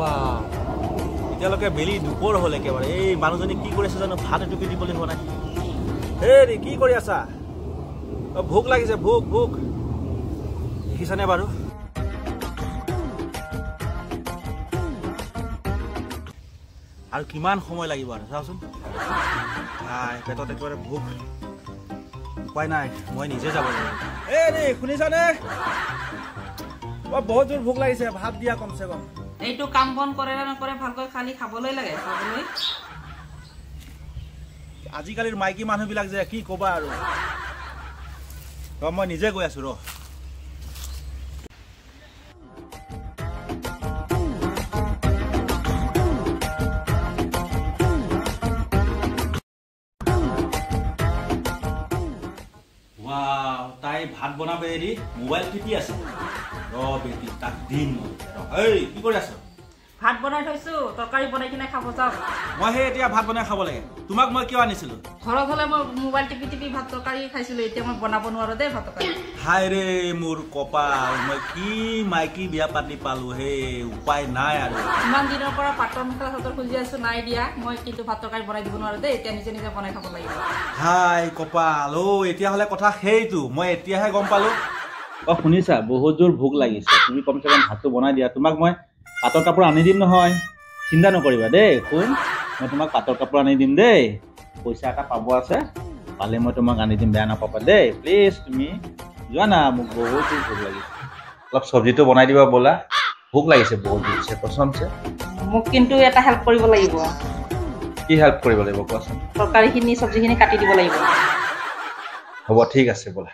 wow এতিয়ালৈকে বেলি দুপৰ হ'ল একেবাৰে এই মানুহজনী কি কৰি আছে জানো ভাত এটুকি দিবলৈ হোৱা নাই হেৰি কি কৰি আছা ভোক লাগিছে ভোক ভোক দেখিছানে বাৰু আৰু কিমান সময় লাগিব আৰু চাওচোন পেটত একেবাৰে ভোক উপায় নাই মই নিজে যাব লাগিব এই শুনিছানে বহুত জোৰ ভোক লাগিছে ভাত দিয়া কমচে কম এইটো কাম বন কৰে না নকৰে ভালকৈ খালি খাবলৈ লাগে খাবলৈ আজিকালিৰ মাইকী মানুহবিলাক যে কি ক'বা আৰু মই নিজে গৈ আছো ৰ তাই ভাত বনাবে এৰি মোবাইল টিপি আছে ৰ বেটি তাক দিম এই কি কৰি আছ ভাত বনাই থৈছো তৰকাৰী বনাই কিনে খাব যাও মই হে এতিয়া ভাত বনাই খাব লাগে তোমাক মই কিয় আনিছিলো ঘৰত হলে মই মোবাইল টিপি টিপি ভাত তৰকাৰী খাইছিলো এতিয়া মই বনাব নোৱাৰো দেই ভাত তৰকাৰী হাই ৰে মোৰ কপাল মই কি মাইকী বিয়া পাতি পালো হে উপায় নাই আৰু ইমান দিনৰ পৰা পাটৰ মেখেলা চাদৰ খুজি আছো নাই দিয়া মই কিন্তু ভাত তৰকাৰী বনাই দিব নোৱাৰো দেই এতিয়া নিজে নিজে বনাই খাব লাগিব হাই কপাল এতিয়া হলে কথা সেইটো মই এতিয়াহে গম পালো শুনিছা বহুত জোৰ ভোক লাগিছে তুমি কমচে কম ভাতটো বনাই দিয়া তোমাক মই পাটৰ কাপোৰ আনি দিম নহয় চিন্তা নকৰিবা দেই শুন মই তোমাক পাটৰ কাপোৰ আনি দিম দেই পইচা এটা পাব আছে পালে মই তোমাক আনি দিম বেয়া নাপাবা দেই প্লিজ তুমি যোৱা না মোক বহুত ভোক লাগিছে অলপ চব্জিটো বনাই দিবা ব'লা ভোক লাগিছে বহুত দিছে কসমছে মোক কিন্তু এটা হেল্প কৰিব লাগিব কি হেল্প কৰিব লাগিব কোৱাচোন তৰকাৰীখিনি চব্জিখিনি কাটি দিব লাগিব হ'ব ঠিক আছে ব'লা